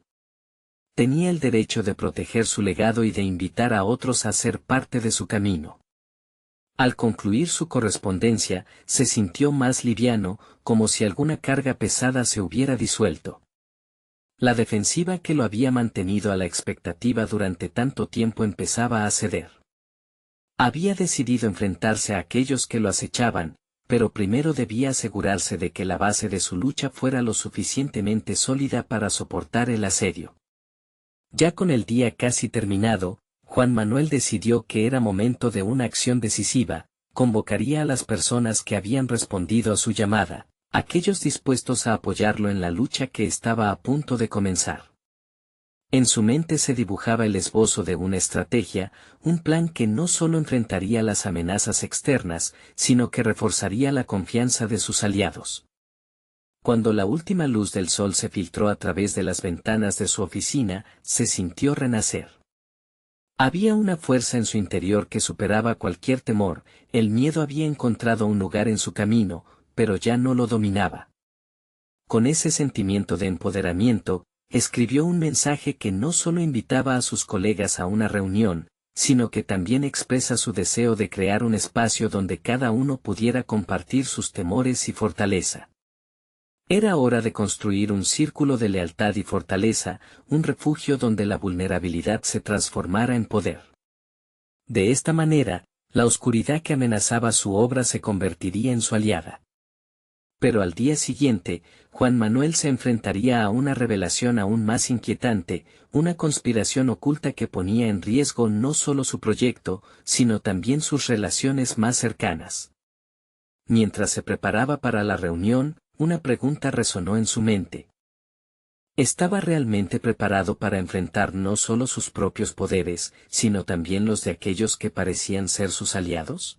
Tenía el derecho de proteger su legado y de invitar a otros a ser parte de su camino. Al concluir su correspondencia, se sintió más liviano, como si alguna carga pesada se hubiera disuelto. La defensiva que lo había mantenido a la expectativa durante tanto tiempo empezaba a ceder. Había decidido enfrentarse a aquellos que lo acechaban, pero primero debía asegurarse de que la base de su lucha fuera lo suficientemente sólida para soportar el asedio. Ya con el día casi terminado, Juan Manuel decidió que era momento de una acción decisiva. Convocaría a las personas que habían respondido a su llamada, aquellos dispuestos a apoyarlo en la lucha que estaba a punto de comenzar. En su mente se dibujaba el esbozo de una estrategia, un plan que no solo enfrentaría las amenazas externas, sino que reforzaría la confianza de sus aliados. Cuando la última luz del sol se filtró a través de las ventanas de su oficina, se sintió renacer. Había una fuerza en su interior que superaba cualquier temor, el miedo había encontrado un lugar en su camino, pero ya no lo dominaba. Con ese sentimiento de empoderamiento, escribió un mensaje que no solo invitaba a sus colegas a una reunión, sino que también expresa su deseo de crear un espacio donde cada uno pudiera compartir sus temores y fortaleza. Era hora de construir un círculo de lealtad y fortaleza, un refugio donde la vulnerabilidad se transformara en poder. De esta manera, la oscuridad que amenazaba su obra se convertiría en su aliada. Pero al día siguiente, Juan Manuel se enfrentaría a una revelación aún más inquietante, una conspiración oculta que ponía en riesgo no solo su proyecto, sino también sus relaciones más cercanas. Mientras se preparaba para la reunión, una pregunta resonó en su mente. ¿Estaba realmente preparado para enfrentar no solo sus propios poderes, sino también los de aquellos que parecían ser sus aliados?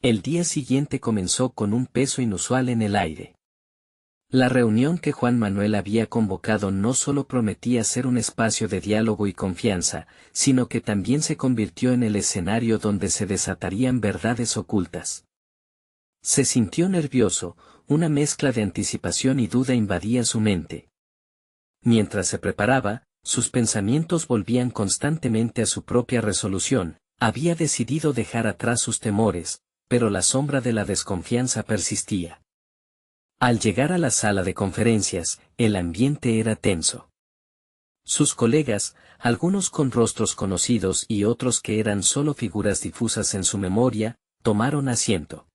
El día siguiente comenzó con un peso inusual en el aire. La reunión que Juan Manuel había convocado no solo prometía ser un espacio de diálogo y confianza, sino que también se convirtió en el escenario donde se desatarían verdades ocultas. Se sintió nervioso, una mezcla de anticipación y duda invadía su mente. Mientras se preparaba, sus pensamientos volvían constantemente a su propia resolución. Había decidido dejar atrás sus temores, pero la sombra de la desconfianza persistía. Al llegar a la sala de conferencias, el ambiente era tenso. Sus colegas, algunos con rostros conocidos y otros que eran solo figuras difusas en su memoria, tomaron asiento.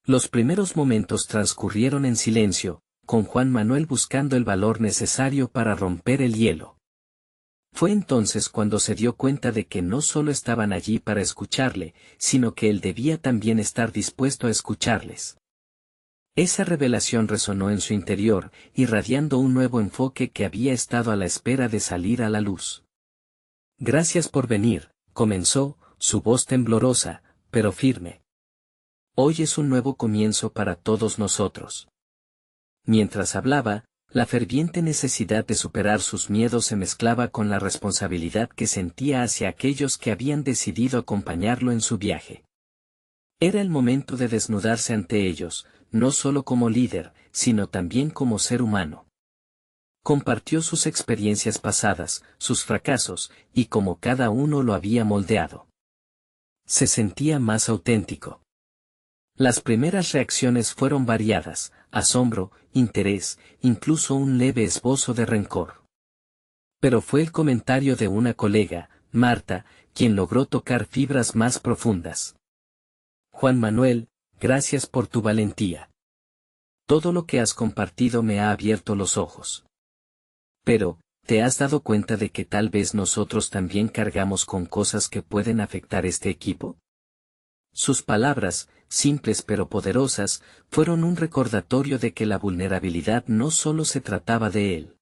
Los primeros momentos transcurrieron en silencio, con Juan Manuel buscando el valor necesario para romper el hielo. Fue entonces cuando se dio cuenta de que no solo estaban allí para escucharle, sino que él debía también estar dispuesto a escucharles. Esa revelación resonó en su interior, irradiando un nuevo enfoque que había estado a la espera de salir a la luz. Gracias por venir, comenzó, su voz temblorosa, pero firme. Hoy es un nuevo comienzo para todos nosotros. Mientras hablaba, la ferviente necesidad de superar sus miedos se mezclaba con la responsabilidad que sentía hacia aquellos que habían decidido acompañarlo en su viaje. Era el momento de desnudarse ante ellos, no solo como líder, sino también como ser humano. Compartió sus experiencias pasadas, sus fracasos, y cómo cada uno lo había moldeado. Se sentía más auténtico. Las primeras reacciones fueron variadas: asombro, interés, incluso un leve esbozo de rencor. Pero fue el comentario de una colega, Marta, quien logró tocar fibras más profundas. Juan Manuel, gracias por tu valentía. Todo lo que has compartido me ha abierto los ojos. Pero, ¿te has dado cuenta de que tal vez nosotros también cargamos con cosas que pueden afectar este equipo? Sus palabras, simples pero poderosas, fueron un recordatorio de que la vulnerabilidad no solo se trataba de él.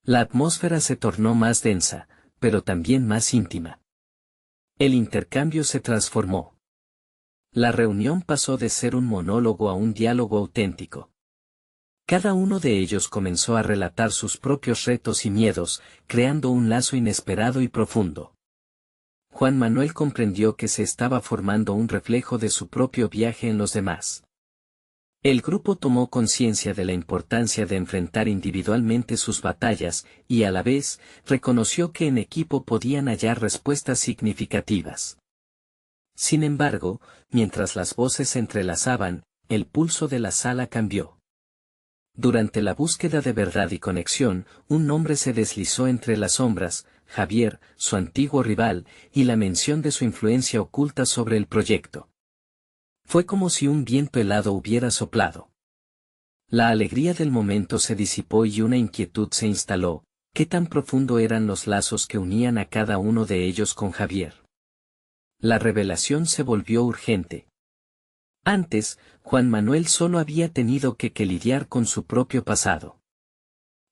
La atmósfera se tornó más densa, pero también más íntima. El intercambio se transformó. La reunión pasó de ser un monólogo a un diálogo auténtico. Cada uno de ellos comenzó a relatar sus propios retos y miedos, creando un lazo inesperado y profundo. Juan Manuel comprendió que se estaba formando un reflejo de su propio viaje en los demás. El grupo tomó conciencia de la importancia de enfrentar individualmente sus batallas, y a la vez, reconoció que en equipo podían hallar respuestas significativas. Sin embargo, mientras las voces se entrelazaban, el pulso de la sala cambió. Durante la búsqueda de verdad y conexión, un nombre se deslizó entre las sombras: Javier, su antiguo rival, y la mención de su influencia oculta sobre el proyecto. Fue como si un viento helado hubiera soplado. La alegría del momento se disipó y una inquietud se instaló: ¿qué tan profundo eran los lazos que unían a cada uno de ellos con Javier? La revelación se volvió urgente. Antes, Juan Manuel solo había tenido que lidiar con su propio pasado.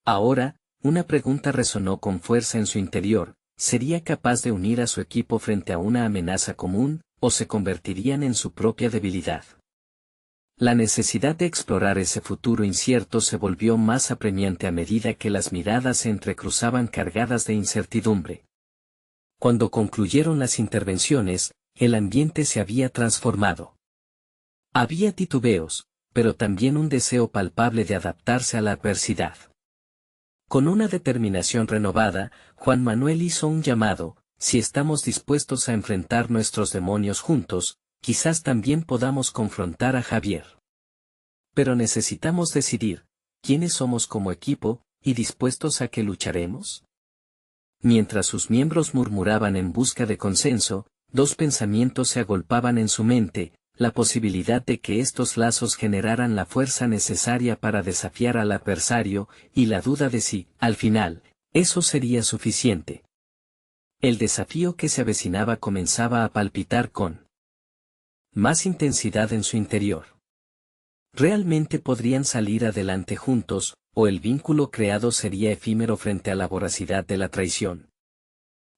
Ahora, una pregunta resonó con fuerza en su interior: ¿sería capaz de unir a su equipo frente a una amenaza común, o se convertirían en su propia debilidad? La necesidad de explorar ese futuro incierto se volvió más apremiante a medida que las miradas se entrecruzaban cargadas de incertidumbre. Cuando concluyeron las intervenciones, el ambiente se había transformado. Había titubeos, pero también un deseo palpable de adaptarse a la adversidad. Con una determinación renovada, Juan Manuel hizo un llamado: si estamos dispuestos a enfrentar nuestros demonios juntos, quizás también podamos confrontar a Javier. Pero necesitamos decidir: ¿quiénes somos como equipo, y dispuestos a que lucharemos? Mientras sus miembros murmuraban en busca de consenso, dos pensamientos se agolpaban en su mente: la posibilidad de que estos lazos generaran la fuerza necesaria para desafiar al adversario, y la duda de si, al final, eso sería suficiente. El desafío que se avecinaba comenzaba a palpitar con más intensidad en su interior. ¿Realmente podrían salir adelante juntos, o el vínculo creado sería efímero frente a la voracidad de la traición?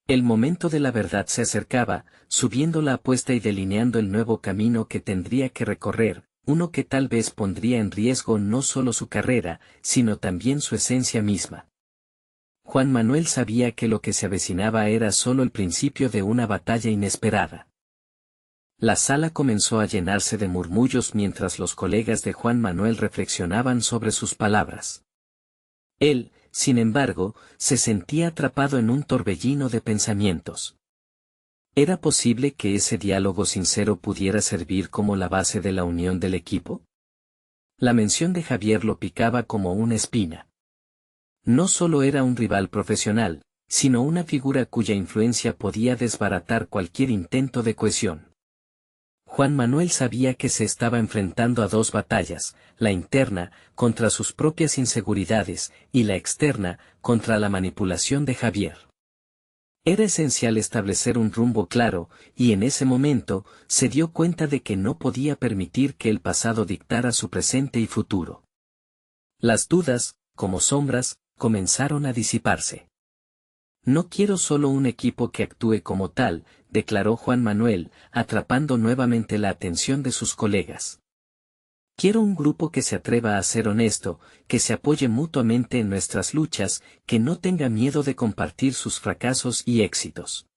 El momento de la verdad se acercaba, subiendo la apuesta y delineando el nuevo camino que tendría que recorrer, uno que tal vez pondría en riesgo no solo su carrera, sino también su esencia misma. Juan Manuel sabía que lo que se avecinaba era solo el principio de una batalla inesperada. La sala comenzó a llenarse de murmullos mientras los colegas de Juan Manuel reflexionaban sobre sus palabras. Él, sin embargo, se sentía atrapado en un torbellino de pensamientos. ¿Era posible que ese diálogo sincero pudiera servir como la base de la unión del equipo? La mención de Javier lo picaba como una espina. No solo era un rival profesional, sino una figura cuya influencia podía desbaratar cualquier intento de cohesión. Juan Manuel sabía que se estaba enfrentando a dos batallas, la interna, contra sus propias inseguridades, y la externa, contra la manipulación de Javier. Era esencial establecer un rumbo claro, y en ese momento, se dio cuenta de que no podía permitir que el pasado dictara su presente y futuro. Las dudas, como sombras, comenzaron a disiparse. No quiero solo un equipo que actúe como tal, declaró Juan Manuel, atrapando nuevamente la atención de sus colegas. Quiero un grupo que se atreva a ser honesto, que se apoye mutuamente en nuestras luchas, que no tenga miedo de compartir sus fracasos y éxitos.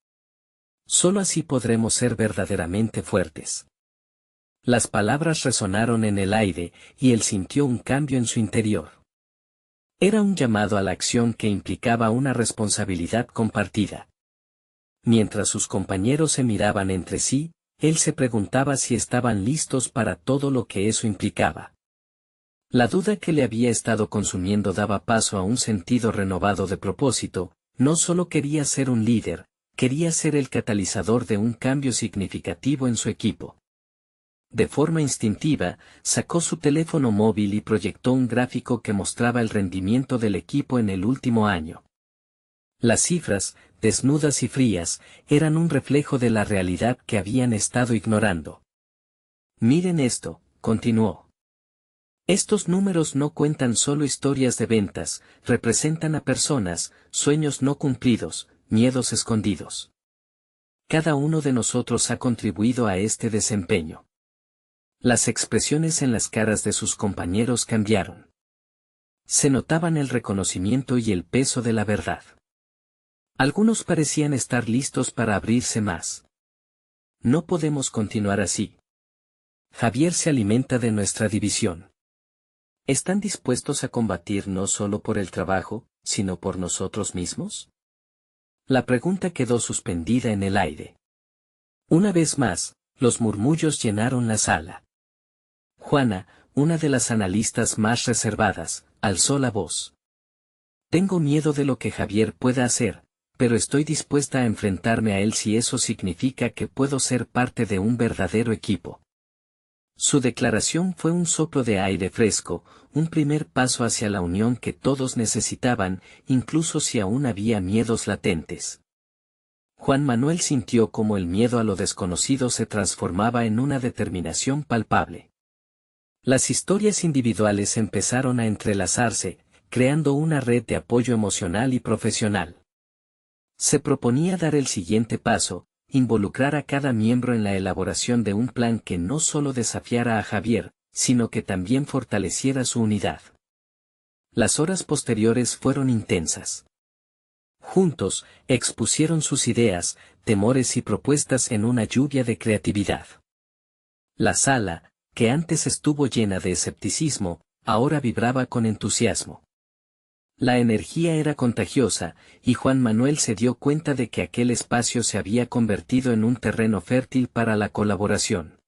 Solo así podremos ser verdaderamente fuertes. Las palabras resonaron en el aire, y él sintió un cambio en su interior. Era un llamado a la acción que implicaba una responsabilidad compartida. Mientras sus compañeros se miraban entre sí, él se preguntaba si estaban listos para todo lo que eso implicaba. La duda que le había estado consumiendo daba paso a un sentido renovado de propósito. No solo quería ser un líder, quería ser el catalizador de un cambio significativo en su equipo. De forma instintiva, sacó su teléfono móvil y proyectó un gráfico que mostraba el rendimiento del equipo en el último año. Las cifras, desnudas y frías, eran un reflejo de la realidad que habían estado ignorando. Miren esto, continuó. Estos números no cuentan solo historias de ventas, representan a personas, sueños no cumplidos, miedos escondidos. Cada uno de nosotros ha contribuido a este desempeño. Las expresiones en las caras de sus compañeros cambiaron. Se notaban el reconocimiento y el peso de la verdad. Algunos parecían estar listos para abrirse más. No podemos continuar así. Javier se alimenta de nuestra división. ¿Están dispuestos a combatir no solo por el trabajo, sino por nosotros mismos? La pregunta quedó suspendida en el aire. Una vez más, los murmullos llenaron la sala. Juana, una de las analistas más reservadas, alzó la voz. Tengo miedo de lo que Javier pueda hacer, pero estoy dispuesta a enfrentarme a él si eso significa que puedo ser parte de un verdadero equipo. Su declaración fue un soplo de aire fresco, un primer paso hacia la unión que todos necesitaban, incluso si aún había miedos latentes. Juan Manuel sintió cómo el miedo a lo desconocido se transformaba en una determinación palpable. Las historias individuales empezaron a entrelazarse, creando una red de apoyo emocional y profesional. Se proponía dar el siguiente paso, involucrar a cada miembro en la elaboración de un plan que no solo desafiara a Javier, sino que también fortaleciera su unidad. Las horas posteriores fueron intensas. Juntos, expusieron sus ideas, temores y propuestas en una lluvia de creatividad. La sala, que antes estuvo llena de escepticismo, ahora vibraba con entusiasmo. La energía era contagiosa, y Juan Manuel se dio cuenta de que aquel espacio se había convertido en un terreno fértil para la colaboración.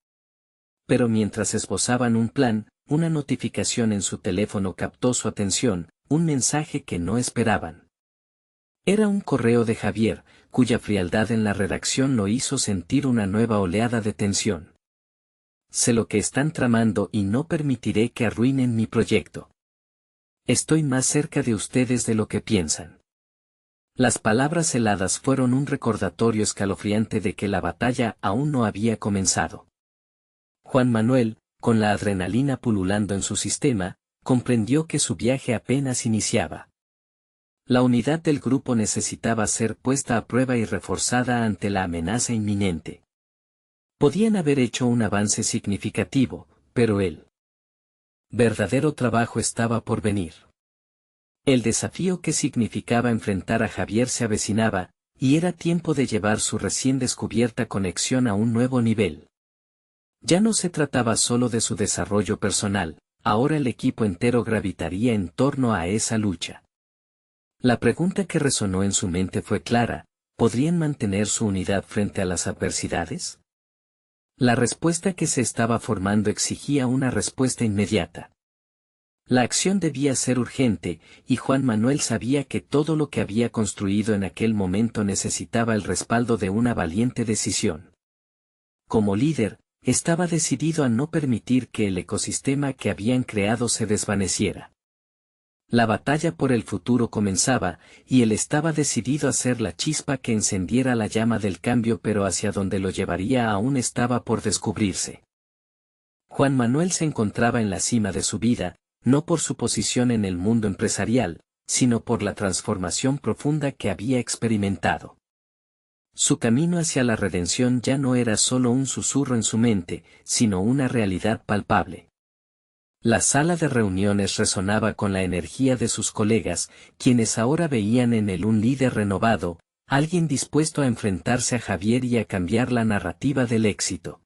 Pero mientras esbozaban un plan, una notificación en su teléfono captó su atención, un mensaje que no esperaban. Era un correo de Javier, cuya frialdad en la redacción lo hizo sentir una nueva oleada de tensión. Sé lo que están tramando y no permitiré que arruinen mi proyecto. Estoy más cerca de ustedes de lo que piensan. Las palabras heladas fueron un recordatorio escalofriante de que la batalla aún no había comenzado. Juan Manuel, con la adrenalina pululando en su sistema, comprendió que su viaje apenas iniciaba. La unidad del grupo necesitaba ser puesta a prueba y reforzada ante la amenaza inminente. Podían haber hecho un avance significativo, pero el verdadero trabajo estaba por venir. El desafío que significaba enfrentar a Javier se avecinaba, y era tiempo de llevar su recién descubierta conexión a un nuevo nivel. Ya no se trataba solo de su desarrollo personal, ahora el equipo entero gravitaría en torno a esa lucha. La pregunta que resonó en su mente fue clara: ¿podrían mantener su unidad frente a las adversidades? La respuesta que se estaba formando exigía una respuesta inmediata. La acción debía ser urgente, y Juan Manuel sabía que todo lo que había construido en aquel momento necesitaba el respaldo de una valiente decisión. Como líder, estaba decidido a no permitir que el ecosistema que habían creado se desvaneciera. La batalla por el futuro comenzaba, y él estaba decidido a ser la chispa que encendiera la llama del cambio, pero hacia donde lo llevaría aún estaba por descubrirse. Juan Manuel se encontraba en la cima de su vida, no por su posición en el mundo empresarial, sino por la transformación profunda que había experimentado. Su camino hacia la redención ya no era solo un susurro en su mente, sino una realidad palpable. La sala de reuniones resonaba con la energía de sus colegas, quienes ahora veían en él un líder renovado, alguien dispuesto a enfrentarse a Javier y a cambiar la narrativa del éxito.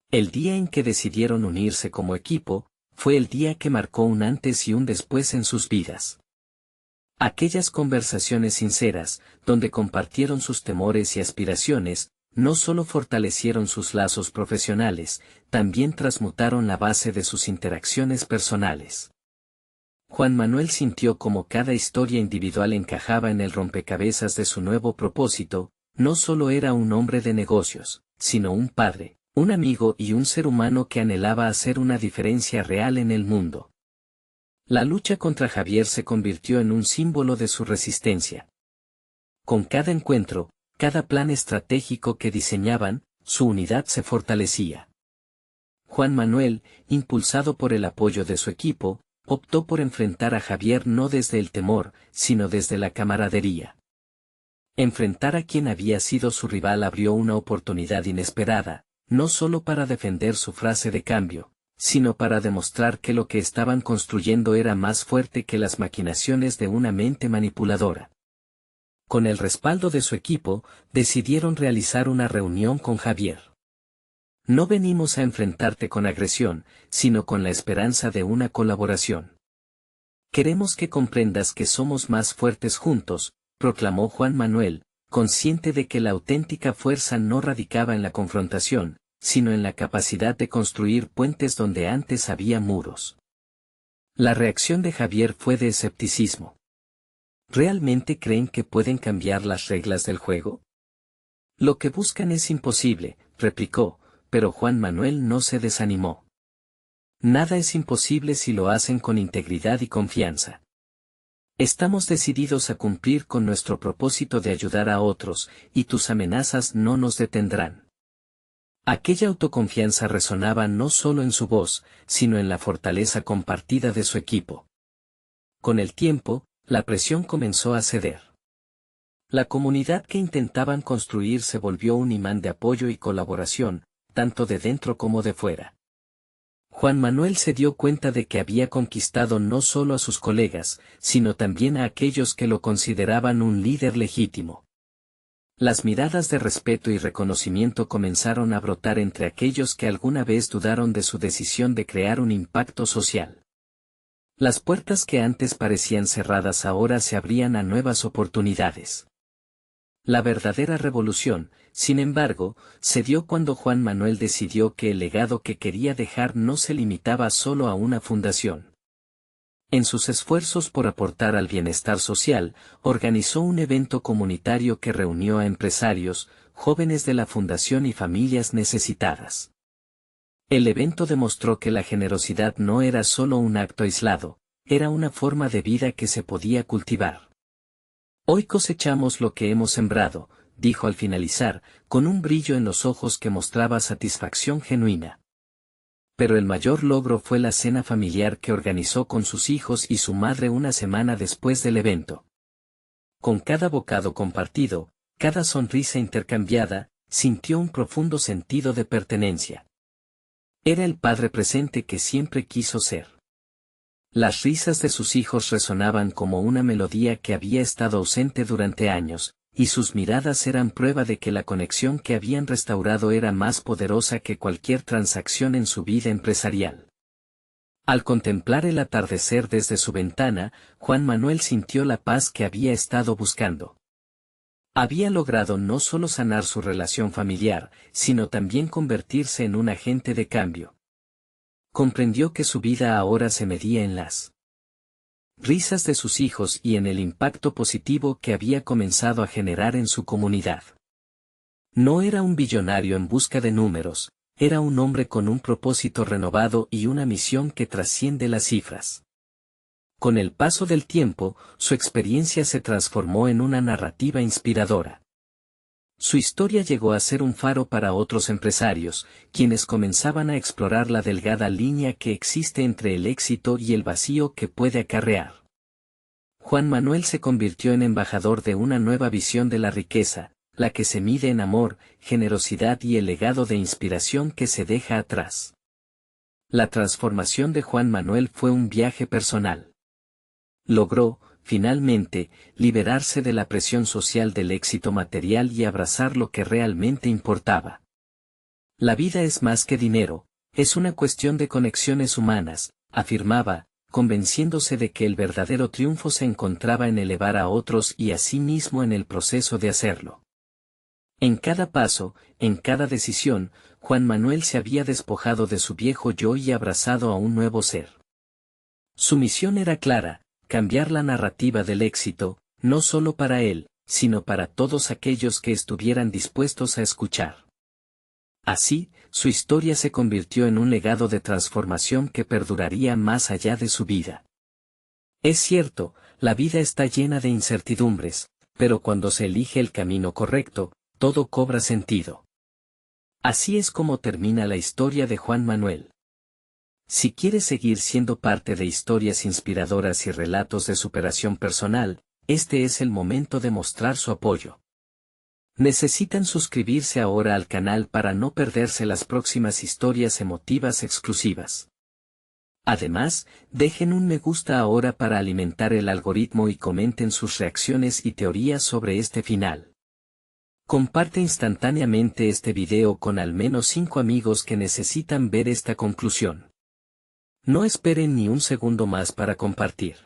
El día en que decidieron unirse como equipo, fue el día que marcó un antes y un después en sus vidas. Aquellas conversaciones sinceras, donde compartieron sus temores y aspiraciones, no solo fortalecieron sus lazos profesionales, también transmutaron la base de sus interacciones personales. Juan Manuel sintió como cada historia individual encajaba en el rompecabezas de su nuevo propósito, no solo era un hombre de negocios, sino un padre, un amigo y un ser humano que anhelaba hacer una diferencia real en el mundo. La lucha contra Javier se convirtió en un símbolo de su resistencia. Con cada encuentro, cada plan estratégico que diseñaban, su unidad se fortalecía. Juan Manuel, impulsado por el apoyo de su equipo, optó por enfrentar a Javier no desde el temor, sino desde la camaradería. Enfrentar a quien había sido su rival abrió una oportunidad inesperada, no solo para defender su frase de cambio, sino para demostrar que lo que estaban construyendo era más fuerte que las maquinaciones de una mente manipuladora. Con el respaldo de su equipo, decidieron realizar una reunión con Javier. No venimos a enfrentarte con agresión, sino con la esperanza de una colaboración. Queremos que comprendas que somos más fuertes juntos, proclamó Juan Manuel, consciente de que la auténtica fuerza no radicaba en la confrontación, sino en la capacidad de construir puentes donde antes había muros. La reacción de Javier fue de escepticismo. ¿Realmente creen que pueden cambiar las reglas del juego? Lo que buscan es imposible, replicó, pero Juan Manuel no se desanimó. Nada es imposible si lo hacen con integridad y confianza. Estamos decididos a cumplir con nuestro propósito de ayudar a otros, y tus amenazas no nos detendrán. Aquella autoconfianza resonaba no solo en su voz, sino en la fortaleza compartida de su equipo. Con el tiempo, la presión comenzó a ceder. La comunidad que intentaban construir se volvió un imán de apoyo y colaboración, tanto de dentro como de fuera. Juan Manuel se dio cuenta de que había conquistado no solo a sus colegas, sino también a aquellos que lo consideraban un líder legítimo. Las miradas de respeto y reconocimiento comenzaron a brotar entre aquellos que alguna vez dudaron de su decisión de crear un impacto social. Las puertas que antes parecían cerradas ahora se abrían a nuevas oportunidades. La verdadera revolución, sin embargo, se dio cuando Juan Manuel decidió que el legado que quería dejar no se limitaba solo a una fundación. En sus esfuerzos por aportar al bienestar social, organizó un evento comunitario que reunió a empresarios, jóvenes de la fundación y familias necesitadas. El evento demostró que la generosidad no era solo un acto aislado, era una forma de vida que se podía cultivar. Hoy cosechamos lo que hemos sembrado, dijo al finalizar, con un brillo en los ojos que mostraba satisfacción genuina. Pero el mayor logro fue la cena familiar que organizó con sus hijos y su madre una semana después del evento. Con cada bocado compartido, cada sonrisa intercambiada, sintió un profundo sentido de pertenencia. Era el padre presente que siempre quiso ser. Las risas de sus hijos resonaban como una melodía que había estado ausente durante años, y sus miradas eran prueba de que la conexión que habían restaurado era más poderosa que cualquier transacción en su vida empresarial. Al contemplar el atardecer desde su ventana, Juan Manuel sintió la paz que había estado buscando. Había logrado no solo sanar su relación familiar, sino también convertirse en un agente de cambio. Comprendió que su vida ahora se medía en las risas de sus hijos y en el impacto positivo que había comenzado a generar en su comunidad. No era un billonario en busca de números, era un hombre con un propósito renovado y una misión que trasciende las cifras. Con el paso del tiempo, su experiencia se transformó en una narrativa inspiradora. Su historia llegó a ser un faro para otros empresarios, quienes comenzaban a explorar la delgada línea que existe entre el éxito y el vacío que puede acarrear. Juan Manuel se convirtió en embajador de una nueva visión de la riqueza, la que se mide en amor, generosidad y el legado de inspiración que se deja atrás. La transformación de Juan Manuel fue un viaje personal. Logró, finalmente, liberarse de la presión social del éxito material y abrazar lo que realmente importaba. La vida es más que dinero, es una cuestión de conexiones humanas, afirmaba, convenciéndose de que el verdadero triunfo se encontraba en elevar a otros y a sí mismo en el proceso de hacerlo. En cada paso, en cada decisión, Juan Manuel se había despojado de su viejo yo y abrazado a un nuevo ser. Su misión era clara: cambiar la narrativa del éxito, no solo para él, sino para todos aquellos que estuvieran dispuestos a escuchar. Así, su historia se convirtió en un legado de transformación que perduraría más allá de su vida. Es cierto, la vida está llena de incertidumbres, pero cuando se elige el camino correcto, todo cobra sentido. Así es como termina la historia de Juan Manuel. Si quieres seguir siendo parte de historias inspiradoras y relatos de superación personal, este es el momento de mostrar su apoyo. Necesitan suscribirse ahora al canal para no perderse las próximas historias emotivas exclusivas. Además, dejen un me gusta ahora para alimentar el algoritmo y comenten sus reacciones y teorías sobre este final. Comparte instantáneamente este video con al menos 5 amigos que necesitan ver esta conclusión. No esperen ni un segundo más para compartir.